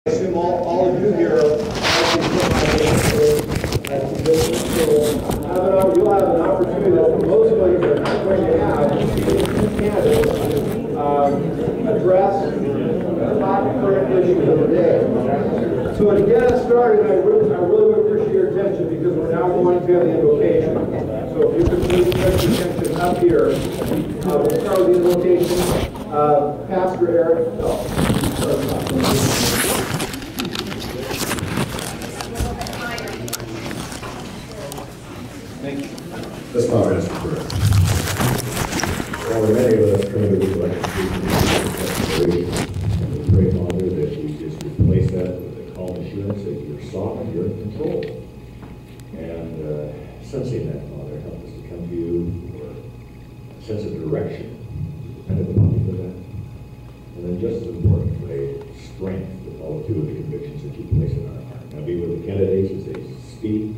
I assume all of you here are you'll have an opportunity that most places are not going to have candidates address the top current issues of the day. So to get us started, I really would appreciate your attention because we're now going to have the invocation. So if you could please put your attention up here. We'll start with the invocation. Pastor Eric Phelps. Thank you. Let's bow our heads for prayer. Father, many of us come to this election and we pray, Father, that you just replace that with the calm assurance that you're sovereign, you're in control. And sensing that, Father, help us to come to you for a sense of direction, dependent upon you for that. And then just as importantly, strength to follow through with the convictions that you place in our heart. Now be with the candidates as they speak,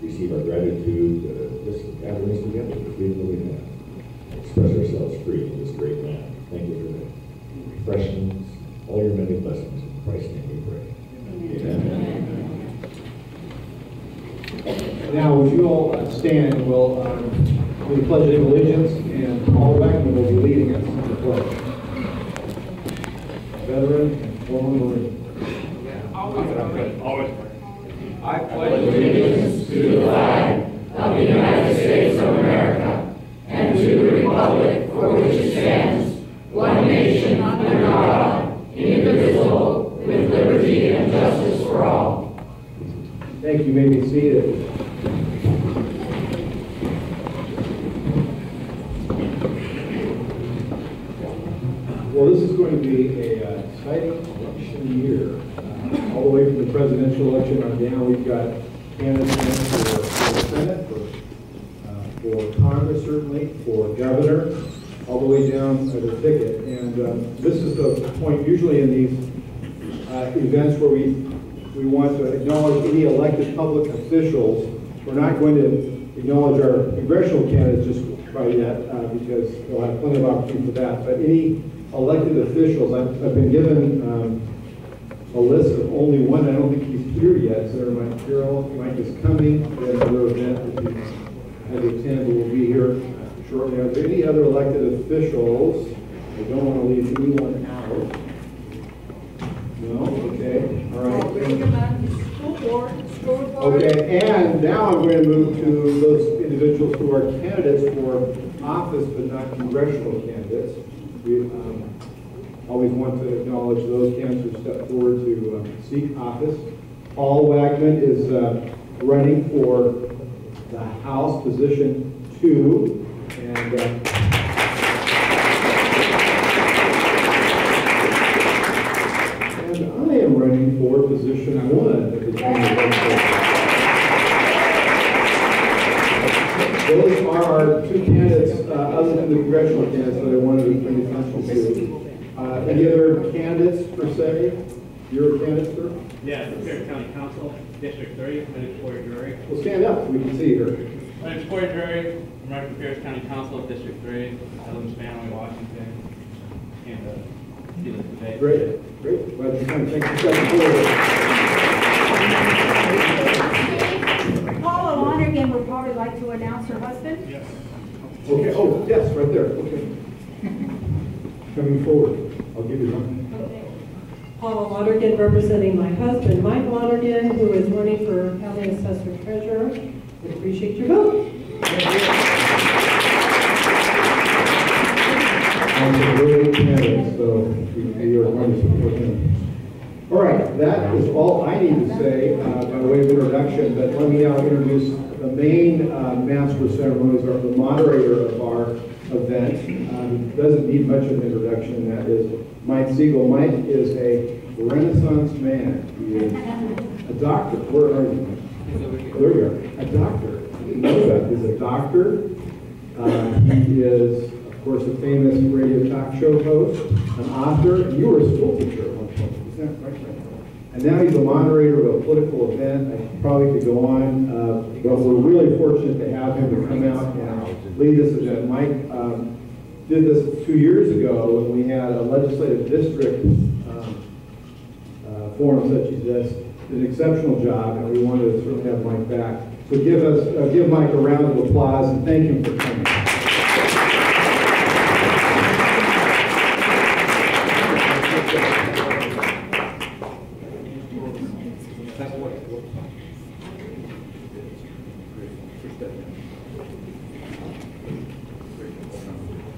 receive our gratitude, just gather us together, the freedom that we have. Express ourselves free in this great land. Thank you for the refreshments, all your many blessings. In Christ's name we pray. Amen. Amen. Now, would you all stand and we'll do the Pledge of Allegiance, and Paul Beckman will be leading us in the pledge. Veteran and former Marine. Always. I pledge allegiance to the flag of the United States of America and to the republic for which it stands, one nation under God, indivisible, with liberty and justice for all. Thank you. You may be seated. Well, this is going to be an exciting election year. All the way from the presidential election on down, we've got candidates for the Senate, for Congress certainly, for governor, all the way down the ticket. And this is the point usually in these events where we want to acknowledge any elected public officials. We're not going to acknowledge our congressional candidates just by yet because we'll have plenty of opportunity for that. But any elected officials, I've been given a list of only one. I don't think he's here yet. Senator Mike Carroll. Mike is coming at another event that he had to attend, but will be here shortly. Are there any other elected officials? I don't want to leave anyone out. No? Okay. All right. Okay, and now I'm going to move to those individuals who are candidates for office but not congressional candidates. We always want to acknowledge those candidates who step forward to seek office. Paul Wagman is running for the House position 2, and I am running for position 1 at the Those are our two candidates, other than the congressional candidates that I wanted to bring attention to. Any other candidates per se? You're a candidate, sir? Yeah, Pierce County Council, District 3, my name is Corey Drury. Well, stand up so we can see you. My name is Corey Drury. I'm running for Pierce County Council, District 3. I live in Spanaway, Washington. And see this today. Great. Glad you come. Thank you so much. Paula Lonergan would probably like to announce her husband. Yes. Okay. Oh, yes, right there. Okay. Coming forward. I'll give you one. Paula Lonergan, representing my husband, Mike Lonergan, who is running for County Assessor Treasurer. We appreciate your vote. I'm a great candidate, so we are going to support him. All right, that is all I need to say by way of introduction, but let me now introduce the main master of ceremonies, or the moderator of our event. Doesn't need much of an introduction, and that is Mike Siegel. Mike is a Renaissance man. He is a doctor. Where are you? There we are. A doctor. I didn't know that. He's a doctor. He is, of course, a famous radio talk show host, an author. You were a school teacher at one point. Is that right? And now he's a moderator of a political event. I probably could go on, but we're really fortunate to have him to come out and lead this event. Mike did this 2 years ago when we had a legislative district forum such as this. Did an exceptional job, and we wanted to certainly have Mike back. So give Mike a round of applause and thank him for coming.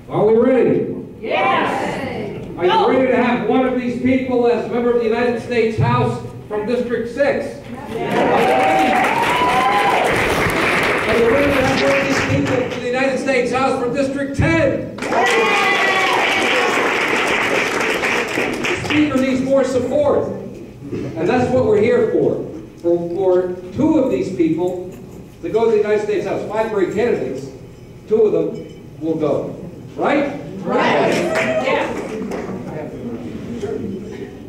Are we ready? Yes! Are you ready to have one of these people as a member of the United States House from District 6? Are you ready to have one of these people from the United States House from District 10? The Speaker needs more support. And that's what we're here for. For two of these people to go to the United States House. 5 great candidates. 2 of them will go. Right? Right. Yes.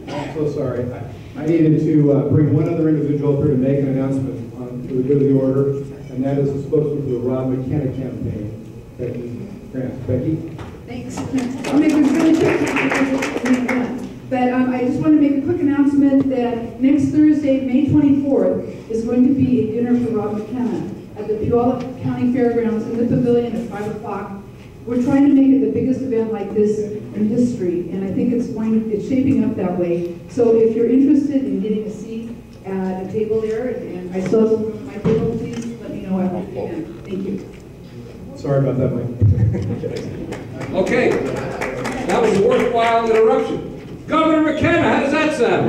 I'm so sorry. I needed to bring one other individual up here to make an announcement for the good of the order, and that is the spokesman for the Rob McKenna campaign, Becky Grant. Becky? Thanks. I'll make this really quick. But I just want to make a quick announcement that next Thursday, May 24th, is going to be a dinner for Rob McKenna at the Puyallup County Fairgrounds in the pavilion at 5 o'clock. We're trying to make it the biggest event like this in history, and I think it's shaping up that way. So if you're interested in getting a seat at a table there, and I still have room at my table, please let me know after the event. Thank you. Sorry about that, Mike. Okay. That was a worthwhile interruption. Governor McKenna, how does that sound?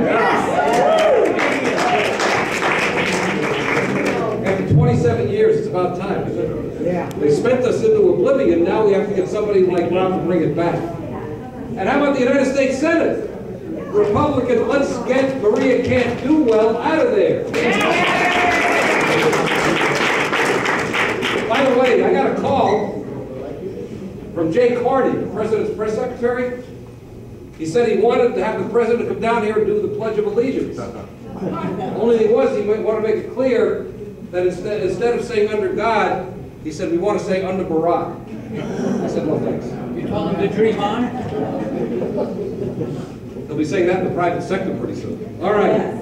After 27 years, it's about time, isn't it? Yeah. They spent us into oblivion, now we have to get somebody like Rob to bring it back. And how about the United States Senate? Republican, let's get Maria Can't Do Well out of there. By the way, I got a call from Jay Carney, the President's press secretary. He said he wanted to have the President come down here and do the Pledge of Allegiance. Only he might want to make it clear that instead of saying under God, he said, we want to say under Barack. I said, no thanks. You told him to dream on? They'll be saying that in the private sector pretty soon. All right.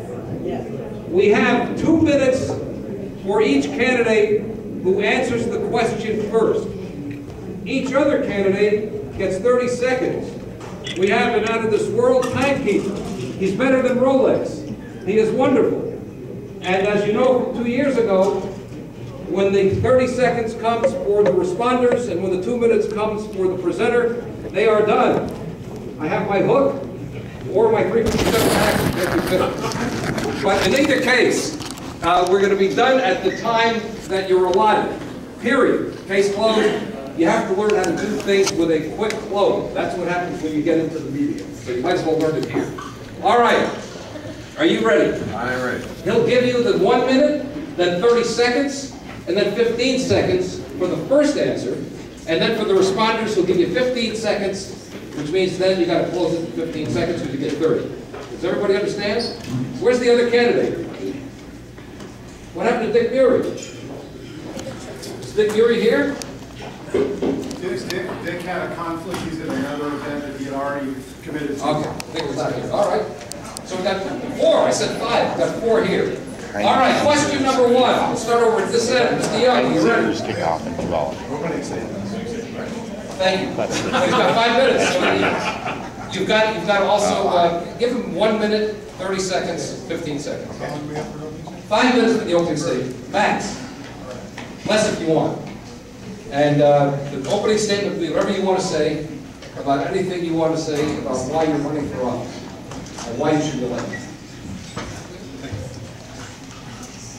We have 2 minutes for each candidate who answers the question first. Each other candidate gets 30 seconds. We have an out-of-this-world timekeeper. He's better than Rolex. He is wonderful. And as you know, from 2 years ago, when the 30 seconds comes for the responders and when the 2 minutes comes for the presenter, they are done. I have my hook or my 357 action. But in either case, we're going to be done at the time that you're allotted. Period. Case closed. You have to learn how to do things with a quick close. That's what happens when you get into the media. So you might as well learn it here. All right. Are you ready? I'm ready. He'll give you the 1 minute, then 30 seconds, and then 15 seconds for the first answer. And then for the responders, he'll give you 15 seconds, which means then you got to close it in 15 seconds because you get 30. Does everybody understand? Where's the other candidate? What happened to Dick Bury? Is Dick Bury here? Dick had a conflict. He's in another event that he had already committed to. Okay, Dick was not here. All right. So we got 4. I said 5. We got 4 here. All right, question number 1. We'll start over at this end. Mr. Young, you ready? Kick off and develop. Thank you. He's got 5 minutes. So you've got to also give him 1 minute, 30 seconds, 15 seconds. 5 minutes for the opening statement, max. Less if you want. And the opening statement will be whatever you want to say about anything you want to say about why you're running for office and why you should be elected.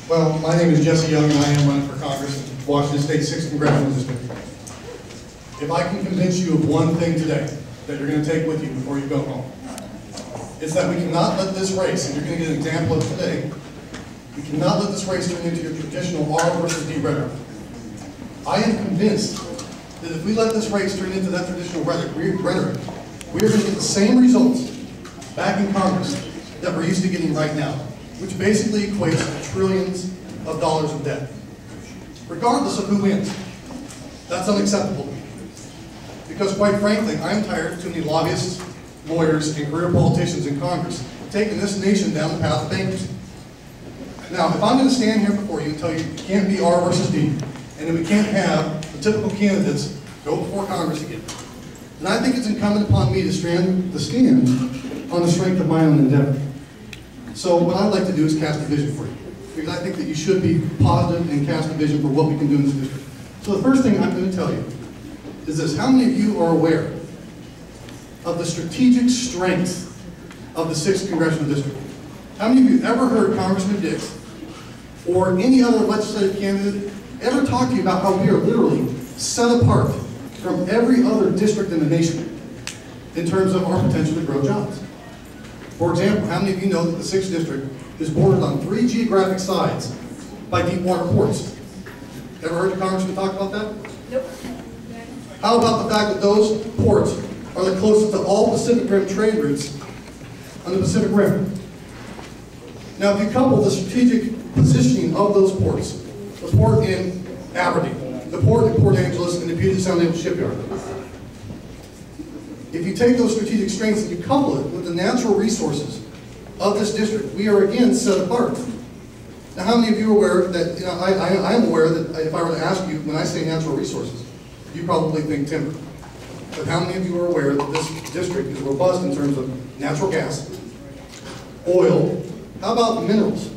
Well, my name is Jesse Young, and I am running for Congress in Washington State 6th Congressional District. If I can convince you of one thing today that you're going to take with you before you go home, it's that we cannot let this race, and you're going to get an example of today, we cannot let this race turn into your traditional R versus D rhetoric. I am convinced that if we let this race turn into that traditional rhetoric, we are going to get the same results back in Congress that we're used to getting right now, which basically equates to trillions of dollars of debt. Regardless of who wins, that's unacceptable to me. Because quite frankly, I'm tired of too many lobbyists, lawyers, and career politicians in Congress taken this nation down the path of bankruptcy. Now, if I'm going to stand here before you and tell you it can't be R versus D, and that we can't have the typical candidates go before Congress again, then I think it's incumbent upon me to stand on the strength of my own endeavor. So what I'd like to do is cast a vision for you, because I think that you should be positive and cast a vision for what we can do in this district. So the first thing I'm going to tell you is this: how many of you are aware of the strategic strength of the 6th Congressional District? How many of you ever heard Congressman Dix or any other legislative candidate ever talk to you about how we are literally set apart from every other district in the nation in terms of our potential to grow jobs? For example, how many of you know that the 6th District is bordered on 3 geographic sides by deep water ports? Ever heard the Congressman talk about that? Nope. How about the fact that those ports are the closest to all Pacific Rim trade routes on the Pacific Rim? Now, if you couple the strategic positioning of those ports, the port in Aberdeen, the port in Port Angeles, and the Puget Sound Naval Shipyard, if you take those strategic strengths and you couple it with the natural resources of this district, we are again set apart. Now, how many of you are aware that, I am aware that if I were to ask you, when I say natural resources, you probably think timber. But how many of you are aware that this district is robust in terms of natural gas, oil, how about minerals?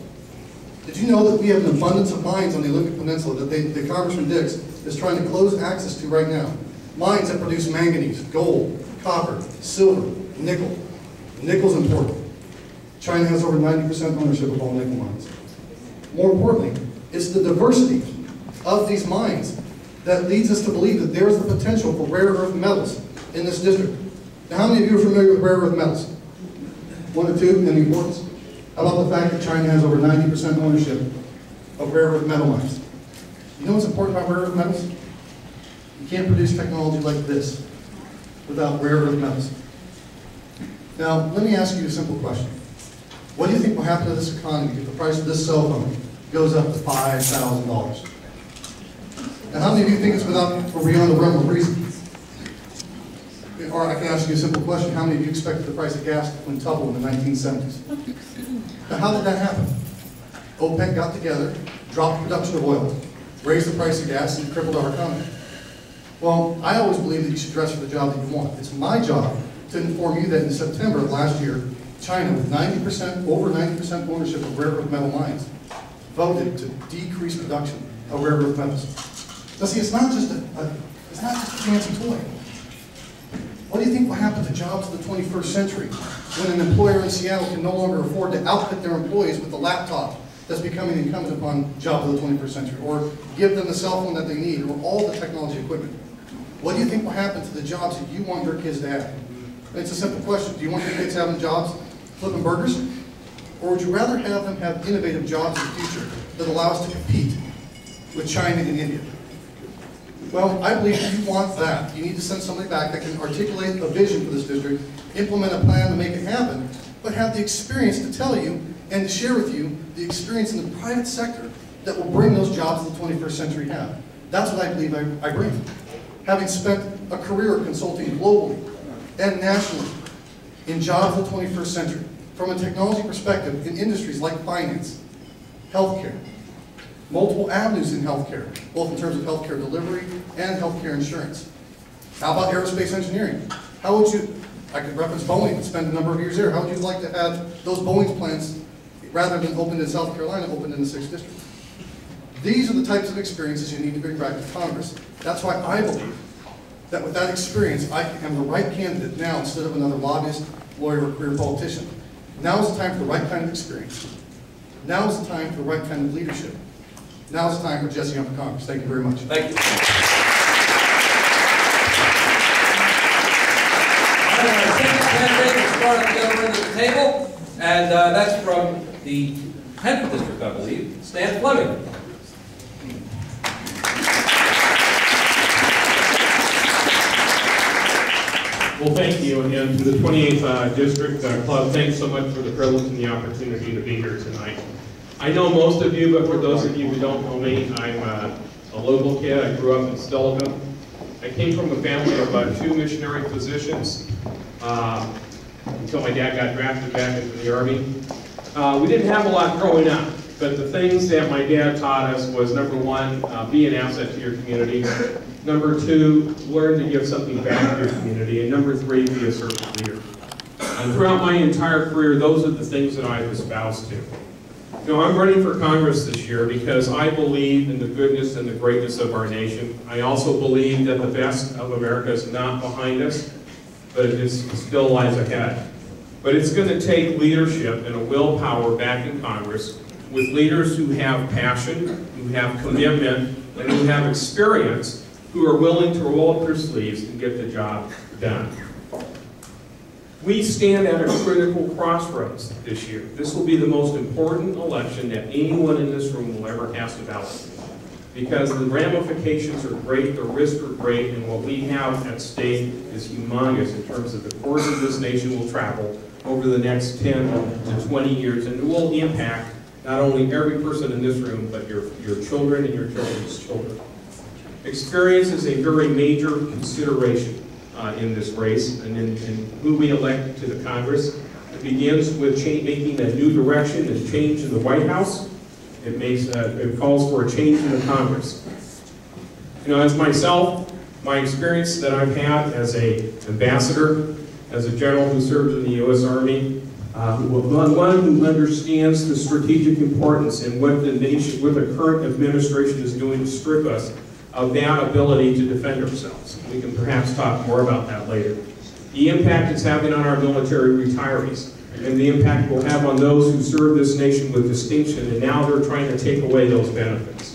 Did you know that we have an abundance of mines on the Olympic Peninsula that Congressman Dix is trying to close access to right now? Mines that produce manganese, gold, copper, silver, nickel. Nickel's important. China has over 90% ownership of all nickel mines. More importantly, it's the diversity of these mines that leads us to believe that there's the potential for rare earth metals in this district. Now, how many of you are familiar with rare earth metals? 1 or 2 in the importance? How about the fact that China has over 90% ownership of rare earth metal mines? You know what's important about rare earth metals? You can't produce technology like this without rare earth metals. Now, let me ask you a simple question. What do you think will happen to this economy if the price of this cell phone goes up to $5,000? And how many of you think it's without or beyond the realm of reason? Or I can ask you a simple question. How many of you expected the price of gas to quintuple in the 1970s? Now, how did that happen? OPEC got together, dropped production of oil, raised the price of gas, and crippled our economy. Well, I always believe that you should dress for the job that you want. It's my job to inform you that in September of last year, China, with over 90% ownership of rare earth metal mines, voted to decrease production of rare earth metals. Now, see, it's not just a fancy toy. What do you think will happen to jobs of the 21st century when an employer in Seattle can no longer afford to outfit their employees with the laptop that's becoming incumbent upon jobs of the 21st century, or give them the cell phone that they need, or all the technology equipment? What do you think will happen to the jobs that you want your kids to have? It's a simple question. Do you want your kids having jobs flipping burgers? Or would you rather have them have innovative jobs in the future that allow us to compete with China and India? Well, I believe if you want that, you need to send somebody back that can articulate a vision for this district, implement a plan to make it happen, but have the experience to tell you and to share with you the experience in the private sector that will bring those jobs that the 21st century have. That's what I believe I bring. Having spent a career consulting globally and nationally in jobs of the 21st century, from a technology perspective in industries like finance, healthcare, multiple avenues in healthcare, both in terms of healthcare delivery and healthcare insurance. How about aerospace engineering? How would you, I could reference Boeing and spend a number of years there. How would you like to have those Boeing plants, rather than opened in South Carolina, opened in the 6th District? These are the types of experiences you need to bring back to Congress. That's why I believe that with that experience, I am the right candidate now instead of another lobbyist, lawyer, or career politician. Now is the time for the right kind of experience. Now is the time for the right kind of leadership. Now is the time for Jesse Young for Congress. Thank you very much. Thank you. All right, our second candidate will start at the other end of the table, and that's from the 10th District, I believe, Stan Fleming. Well, thank you, and to the 28th District Club, thanks so much for the privilege and the opportunity to be here tonight. I know most of you, but for those of you who don't know me, I'm a local kid. I grew up in Stellarville. I came from a family of 2 missionary physicians. until my dad got drafted back into the Army. We didn't have a lot growing up, but the things that my dad taught us was, number one, be an asset to your community. Number two, learn to give something back to your community. And number three, be a servant leader. And throughout my entire career, those are the things that I've espoused to. You know, I'm running for Congress this year because I believe in the goodness and the greatness of our nation. I also believe that the best of America is not behind us, but it still lies ahead. But it's going to take leadership and a willpower back in Congress with leaders who have passion, who have commitment, and who have experience, who are willing to roll up their sleeves and get the job done. We stand at a critical crossroads this year. This will be the most important election that anyone in this room will ever cast a ballot, because the ramifications are great, the risks are great, and what we have at stake is humongous in terms of the course of this nation will travel over the next 10 to 20 years, and it will impact not only every person in this room, but your children and your children's children. Experience is a very major consideration in this race and in who we elect to the Congress. It begins with making a new direction and change in the White House. It calls for a change in the Congress. You know, as myself, my experience that I've had as an ambassador, as a general who served in the U.S. Army, one who understands the strategic importance and what the current administration is doing to strip us of that ability to defend ourselves. We can perhaps talk more about that later. The impact it's having on our military retirees, and the impact it will have on those who serve this nation with distinction, and now they're trying to take away those benefits.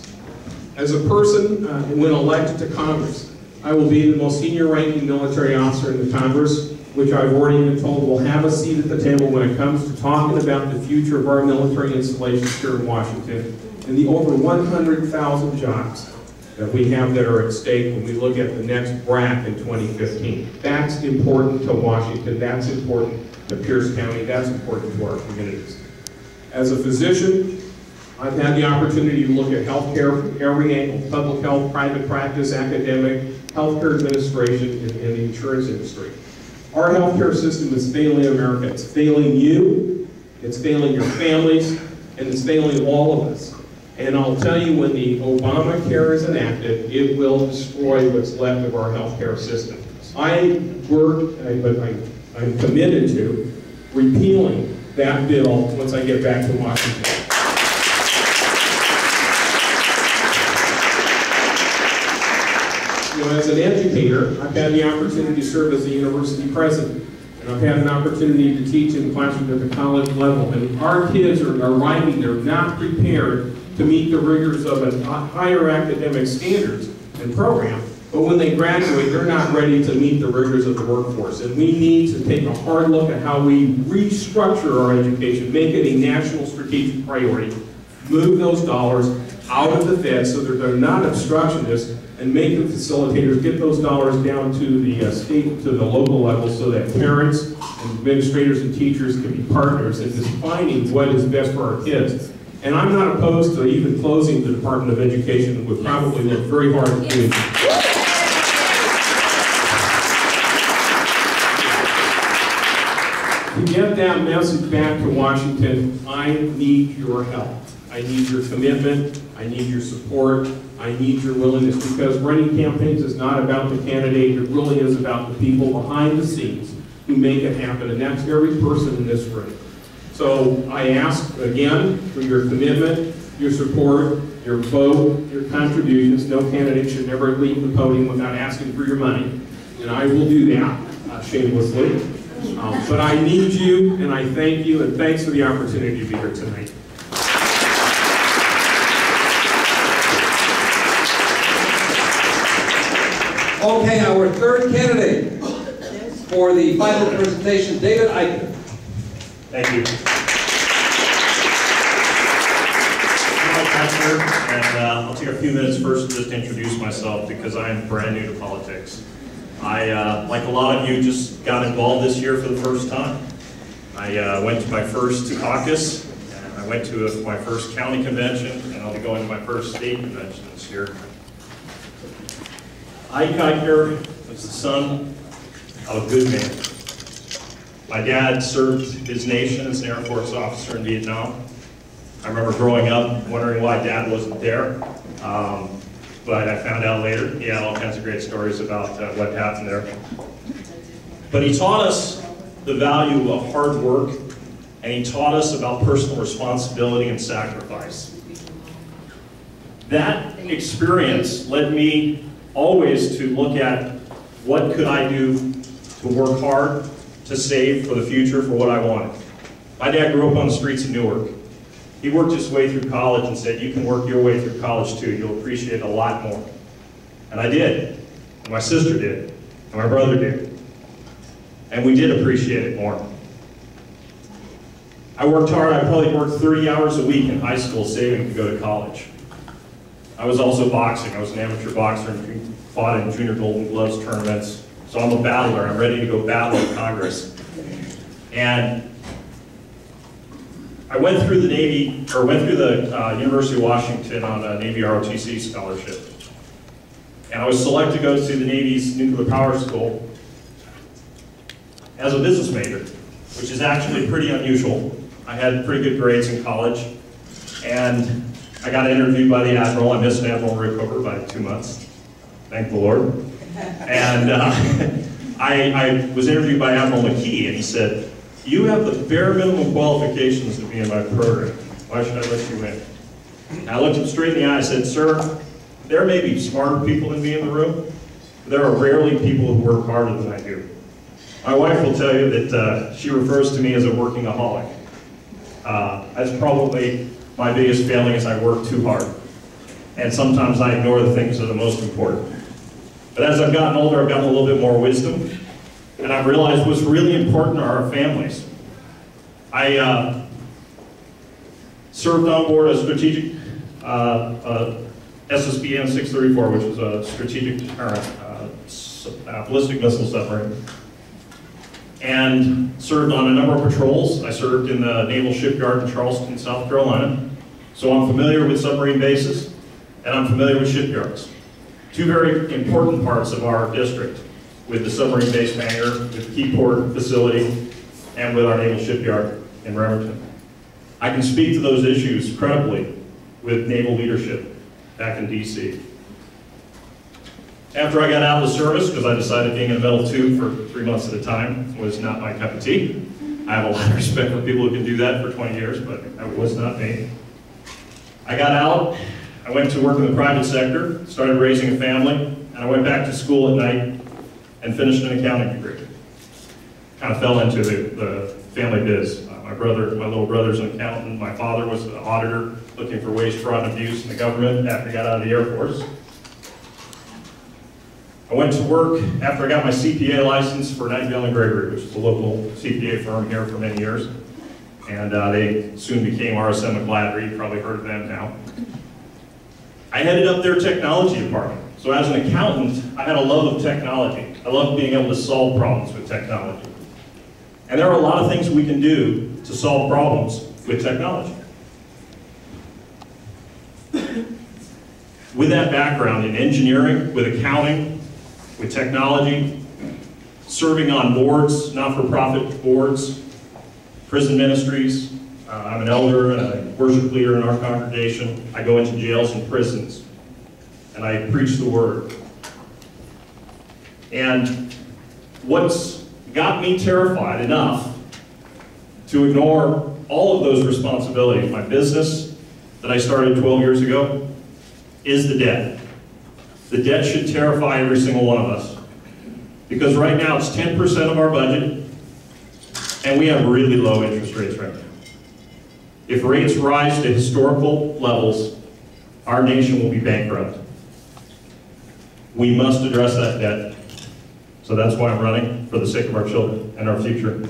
As a person, when elected to Congress, I will be the most senior ranking military officer in the Congress, which I've already been told will have a seat at the table when it comes to talking about the future of our military installations here in Washington, and the over 100,000 jobs that we have that are at stake when we look at the next BRAC in 2015. That's important to Washington, that's important to Pierce County, that's important to our communities. As a physician, I've had the opportunity to look at healthcare from every angle: public health, private practice, academic, healthcare administration, and the insurance industry. Our healthcare system is failing America. It's failing you, it's failing your families, and it's failing all of us. And I'll tell you, when the Obamacare is enacted, it will destroy what's left of our healthcare system. I'm committed to repealing that bill once I get back to Washington. You know, as an educator, I've had the opportunity to serve as a university president, and I've had an opportunity to teach in classrooms at the college level. And our kids are arriving, they're not prepared to meet the rigors of a higher academic standards and program, but when they graduate, they're not ready to meet the rigors of the workforce. And we need to take a hard look at how we restructure our education, make it a national strategic priority, move those dollars out of the Fed so that they're not obstructionists, and make the facilitators get those dollars down to the state, to the local level, so that parents and administrators and teachers can be partners in defining what is best for our kids. And I'm not opposed to even closing the Department of Education. It would probably look very hard at doing to get that message back to Washington. I need your help. I need your commitment. I need your support. I need your willingness, because running campaigns is not about the candidate. It really is about the people behind the scenes who make it happen, and that's every person in this room. So I ask again for your commitment, your support, your vote, your contributions. No candidate should never leave the podium without asking for your money, and I will do that shamelessly. But I need you, and I thank you, and thanks for the opportunity to be here tonight. Okay, our third candidate for the final presentation, David Eichner. Thank you. I'm Pastor, and I'll take a few minutes first to just introduce myself, because I am brand new to politics. I, like a lot of you, just got involved this year for the first time. I went to my first caucus, and I went to my first county convention, and I'll be going to my first state convention this year. Ike Eichner was the son of a good man. My dad served his nation as an Air Force officer in Vietnam. I remember growing up wondering why Dad wasn't there, but I found out later he had all kinds of great stories about what happened there. But he taught us the value of hard work, and he taught us about personal responsibility and sacrifice. That experience led me always to look at what could I do to work hard, to save for the future, for what I wanted. My dad grew up on the streets of Newark. He worked his way through college and said, you can work your way through college too, you'll appreciate it a lot more. And I did, and my sister did, and my brother did. And we did appreciate it more. I worked hard. I probably worked 30 hours a week in high school saving to go to college. I was also boxing. I was an amateur boxer and fought in junior Golden Gloves tournaments. So I'm a battler. I'm ready to go battle in Congress. And I went through the Navy, or went through the University of Washington on a Navy ROTC scholarship. And I was selected to go to the Navy's nuclear power school as a business major, which is actually pretty unusual. I had pretty good grades in college, and I got interviewed by the Admiral. I missed Admiral Rickover by 2 months, thank the Lord. And I was interviewed by Admiral McKee, and he said, you have the bare minimum qualifications to be in my program. Why should I let you in? And I looked him straight in the eye and said, sir, there may be smarter people than me in the room, but there are rarely people who work harder than I do. My wife will tell you that she refers to me as a workingaholic. That's probably my biggest failing, is I work too hard. And sometimes I ignore the things that are the most important. But as I've gotten older, I've gotten a little bit more wisdom, and I've realized what's really important are our families. I served on board a strategic SSBN 634, which is a strategic deterrent ballistic missile submarine, and served on a number of patrols. I served in the Naval Shipyard in Charleston, South Carolina, so I'm familiar with submarine bases, and I'm familiar with shipyards. Two very important parts of our district, with the submarine base hangar, with Keyport facility, and with our Naval Shipyard in Bremerton. I can speak to those issues credibly with naval leadership back in DC. After I got out of the service, because I decided being in a metal tube for 3 months at a time was not my cup of tea. I have a lot of respect for people who can do that for 20 years, but that was not me. I got out, I went to work in the private sector, started raising a family, and I went back to school at night and finished an accounting degree. Kind of fell into the family biz. My little brother's an accountant. My father was an auditor looking for waste, fraud, and abuse in the government after I got out of the Air Force. I went to work after I got my CPA license for Nightingale & Gregory, which is a local CPA firm here for many years. And they soon became RSM McGladrey. You've probably heard of them now. I headed up their technology department. So as an accountant, I had a love of technology. I love being able to solve problems with technology. And there are a lot of things we can do to solve problems with technology. With that background in engineering, with accounting, with technology, serving on boards, not-for-profit boards, prison ministries, I'm an elder and a worship leader in our congregation. I go into jails and prisons, and I preach the word. And what's got me terrified enough to ignore all of those responsibilities, my business that I started 12 years ago, is the debt. The debt should terrify every single one of us. Because right now it's 10% of our budget, and we have really low interest rates right now. If rates rise to historical levels, our nation will be bankrupt. We must address that debt. So that's why I'm running, for the sake of our children and our future.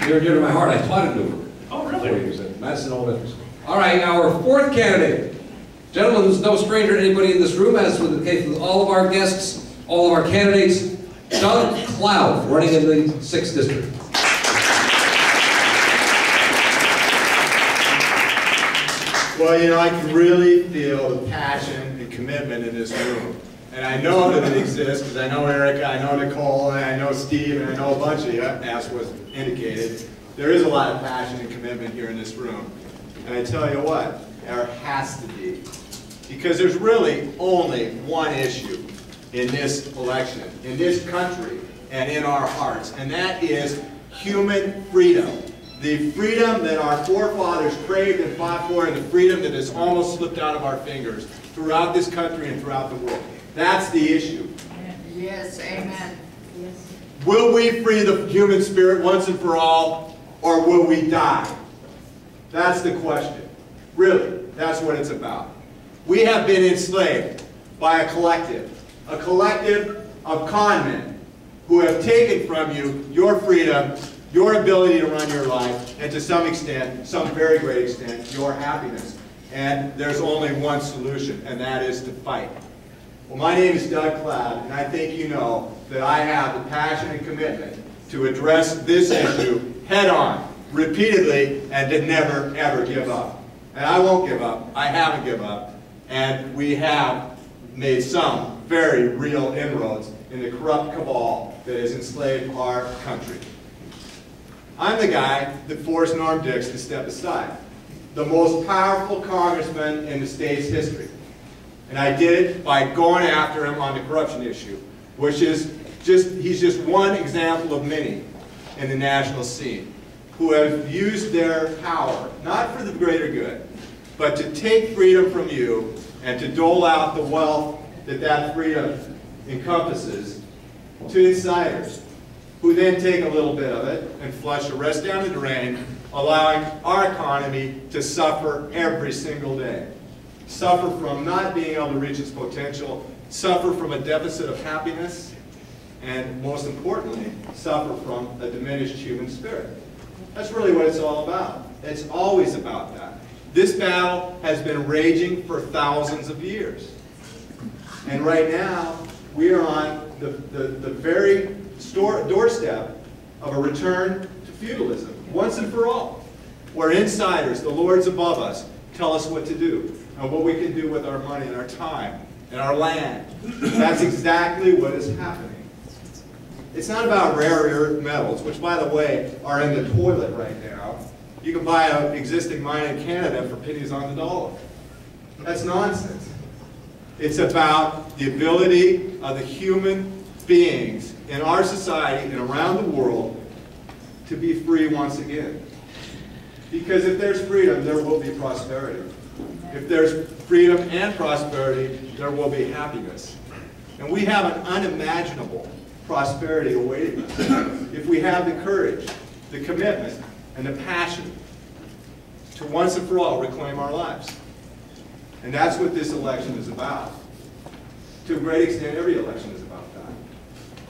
Near dear to my heart, I taught at Newark. Oh, really? 4 years at Madison Elementary School. All right, our fourth candidate. Gentleman who's no stranger to anybody in this room, as with the case with all of our guests, all of our candidates, Doug Cloud, running in the 6th District. Well, you know, I can really feel the passion and commitment in this room. And I know that it exists because I know Erica, I know Nicole, and I know Steve, and I know a bunch of you, as was indicated. There is a lot of passion and commitment here in this room. And I tell you what, there has to be. Because there's really only one issue in this election, in this country, and in our hearts, and that is human freedom. The freedom that our forefathers craved and fought for, and the freedom that has almost slipped out of our fingers throughout this country and throughout the world. That's the issue. Yes, amen. Will we free the human spirit once and for all, or will we die? That's the question. Really, that's what it's about. We have been enslaved by a collective of con men who have taken from you your freedom, your ability to run your life, and to some extent, some very great extent, your happiness. And there's only one solution, and that is to fight. Well, my name is Doug Cloud, and I think you know that I have the passion and commitment to address this issue head-on, repeatedly, and to never, ever give up. And I won't give up. I haven't given up. And we have made some very real inroads in the corrupt cabal that has enslaved our country. I'm the guy that forced Norm Dix to step aside, the most powerful congressman in the state's history. And I did it by going after him on the corruption issue, which is he's just one example of many in the national scene who have used their power, not for the greater good, but to take freedom from you and to dole out the wealth that that freedom encompasses to insiders, who then take a little bit of it and flush the rest down the drain, allowing our economy to suffer every single day. Suffer from not being able to reach its potential, suffer from a deficit of happiness, and most importantly, suffer from a diminished human spirit. That's really what it's all about. It's always about that. This battle has been raging for thousands of years. And right now, we are on the very doorstep of a return to feudalism, once and for all, where insiders, the lords above us, tell us what to do and what we can do with our money and our time and our land. That's exactly what is happening. It's not about rare earth metals, which, by the way, are in the toilet right now. You can buy an existing mine in Canada for pennies on the dollar. That's nonsense. It's about the ability of the human beings in our society and around the world to be free once again. Because if there's freedom, there will be prosperity. If there's freedom and prosperity, there will be happiness. And we have an unimaginable prosperity awaiting us if we have the courage, the commitment, and the passion to once and for all reclaim our lives. And that's what this election is about. To a great extent, every election is about that.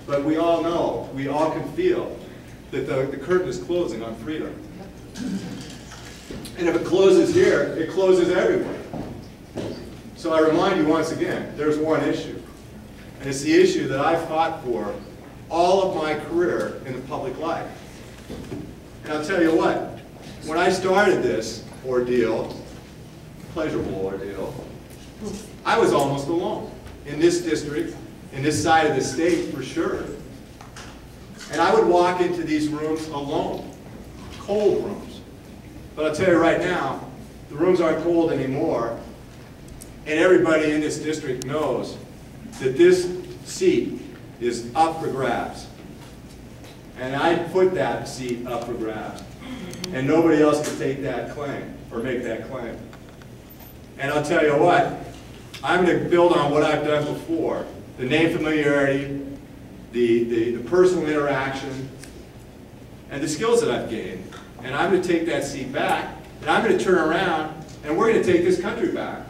But we all know, we all can feel that the curtain is closing on freedom. And if it closes here, it closes everywhere. So I remind you once again, there's one issue. And it's the issue that I've fought for all of my career in the public life. And I'll tell you what, when I started this ordeal, pleasurable ordeal, I was almost alone in this district, in this side of the state for sure. And I would walk into these rooms alone, cold rooms. But I'll tell you right now, the rooms aren't cold anymore, and everybody in this district knows that this seat is up for grabs. And I put that seat up for grabs. And nobody else can take that claim or make that claim. And I'll tell you what, I'm going to build on what I've done before. The name familiarity, the personal interaction, and the skills that I've gained. And I'm going to take that seat back, and I'm going to turn around, and we're going to take this country back.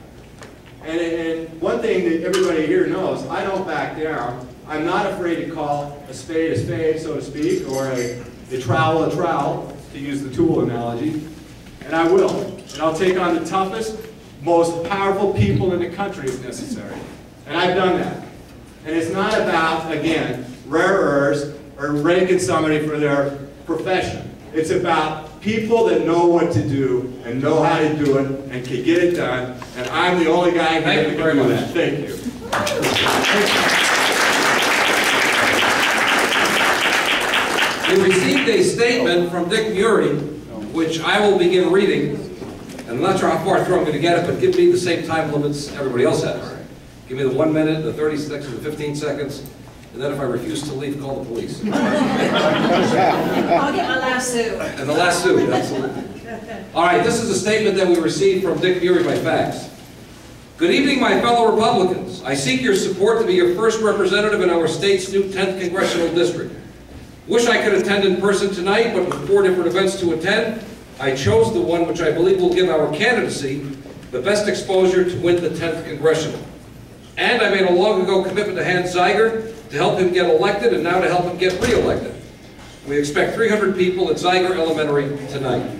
And one thing that everybody here knows, I don't back down. I'm not afraid to call a spade, so to speak, or a trowel, to use the tool analogy. And I will. And I'll take on the toughest, most powerful people in the country if necessary. And I've done that. And it's not about, again, rare earths or ranking somebody for their profession. It's about people that know what to do and know how to do it and can get it done, and I'm the only guy here that can do that. Thank you. We received a statement from Dick Murray, which I will begin reading. And I'm not sure how far through I'm going to get it, but give me the same time limits everybody else has. Give me the 1 minute, the 30 seconds, the 15 seconds, and then if I refuse to leave, call the police. I'll get my lasso. And the lasso, absolutely. All right, this is a statement that we received from Dick Murray by fax. Good evening, my fellow Republicans. I seek your support to be your first representative in our state's new 10th Congressional District. Wish I could attend in person tonight, but with 4 different events to attend, I chose the one which I believe will give our candidacy the best exposure to win the 10th Congressional. And I made a long ago commitment to Hans Zeiger to help him get elected and now to help him get re-elected. We expect 300 people at Zeiger Elementary tonight.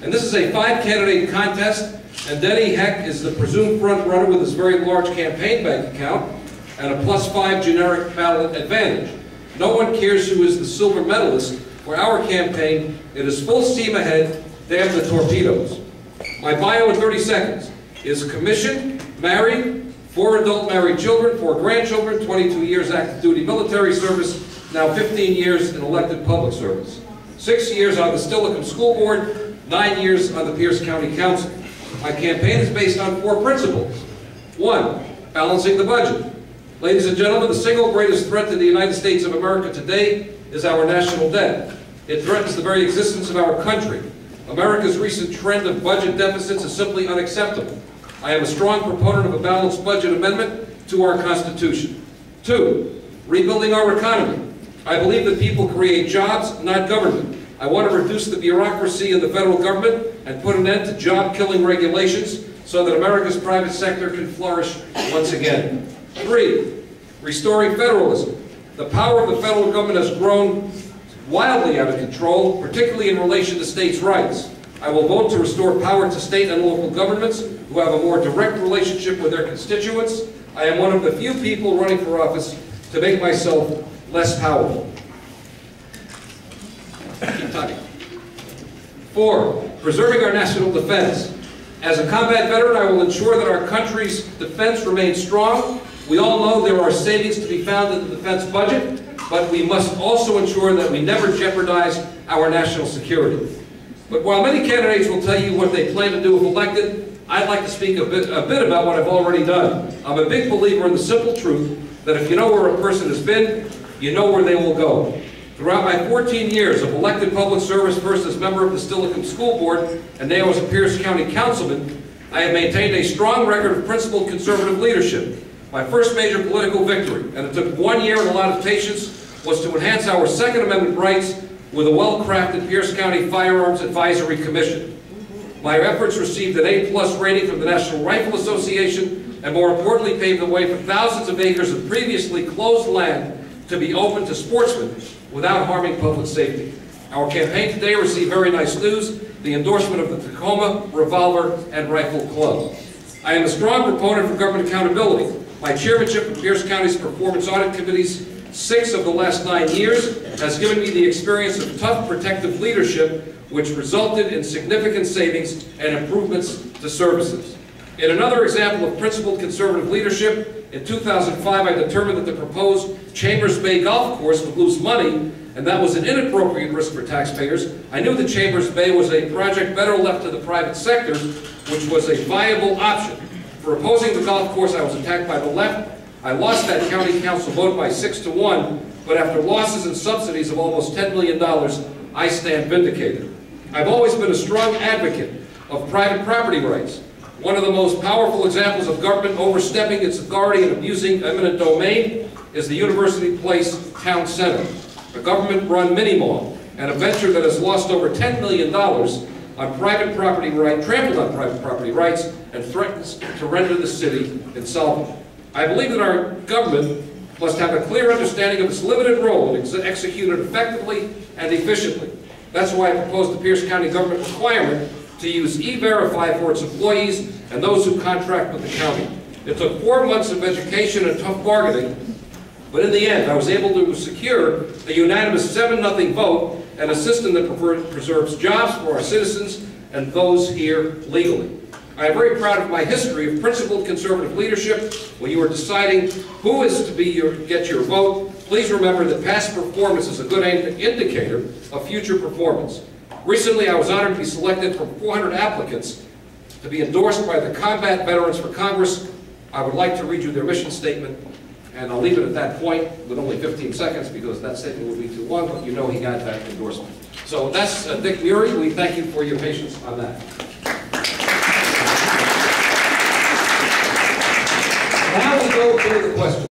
And this is a 5-candidate contest, and Denny Heck is the presumed front runner with his very large campaign bank account and a +5 generic ballot advantage. No one cares who is the silver medalist. For our campaign, it is full steam ahead, damn the torpedoes. My bio in 30 seconds is commissioned, married, 4 adult married children, 4 grandchildren, 22 years active duty military service, now 15 years in elected public service. 6 years on the Steilacoom School Board, 9 years on the Pierce County Council. My campaign is based on 4 principles. 1, balancing the budget. Ladies and gentlemen, the single greatest threat to the United States of America today is our national debt. It threatens the very existence of our country. America's recent trend of budget deficits is simply unacceptable. I am a strong proponent of a balanced budget amendment to our Constitution. 2, rebuilding our economy. I believe that people create jobs, not government. I want to reduce the bureaucracy in the federal government and put an end to job-killing regulations so that America's private sector can flourish once again. 3, restoring federalism. The power of the federal government has grown wildly out of control, particularly in relation to states' rights. I will vote to restore power to state and local governments who have a more direct relationship with their constituents. I am one of the few people running for office to make myself less powerful. Keep talking. 4, preserving our national defense. As a combat veteran, I will ensure that our country's defense remains strong. We all know there are savings to be found in the defense budget, but we must also ensure that we never jeopardize our national security. But while many candidates will tell you what they plan to do if elected, I'd like to speak a bit about what I've already done. I'm a big believer in the simple truth that if you know where a person has been, you know where they will go. Throughout my 14 years of elected public service, first as member of the Steilacoom School Board and now as a Pierce County councilman, I have maintained a strong record of principled conservative leadership. My first major political victory, and it took 1 year and a lot of patience, was to enhance our Second Amendment rights with a well-crafted Pierce County Firearms Advisory Commission. My efforts received an A+ rating from the National Rifle Association, and more importantly paved the way for thousands of acres of previously closed land to be open to sportsmen without harming public safety. Our campaign today received very nice news, the endorsement of the Tacoma Revolver and Rifle Club. I am a strong proponent for government accountability. My chairmanship of Pierce County's Performance Audit Committee's 6 of the last 9 years has given me the experience of tough protective leadership, which resulted in significant savings and improvements to services. In another example of principled conservative leadership, in 2005 I determined that the proposed Chambers Bay Golf Course would lose money, and that was an inappropriate risk for taxpayers. I knew that Chambers Bay was a project better left to the private sector, which was a viable option. For opposing the golf course, I was attacked by the left. I lost that county council vote by 6-1, but after losses and subsidies of almost $10 million, I stand vindicated. I've always been a strong advocate of private property rights. One of the most powerful examples of government overstepping its authority and abusing eminent domain is the University Place Town Center, a government-run mini-mall, and a venture that has lost over $10 million on private property rights, trampled on private property rights, and threatens to render the city insolvent. I believe that our government must have a clear understanding of its limited role and execute it effectively and efficiently. That's why I proposed the Pierce County government requirement to use E-Verify for its employees and those who contract with the county. It took 4 months of education and tough bargaining, But in the end, I was able to secure a unanimous 7-0 vote and a system that preserves jobs for our citizens and those here legally. I am very proud of my history of principled conservative leadership. When you are deciding who is to get your vote, please remember that past performance is a good indicator of future performance. Recently, I was honored to be selected from 400 applicants to be endorsed by the Combat Veterans for Congress. I would like to read you their mission statement, and I'll leave it at that point with only 15 seconds because that statement will be too long, but you know he got that endorsement. So that's Dick Muri. We thank you for your patience on that. Now we go to the question.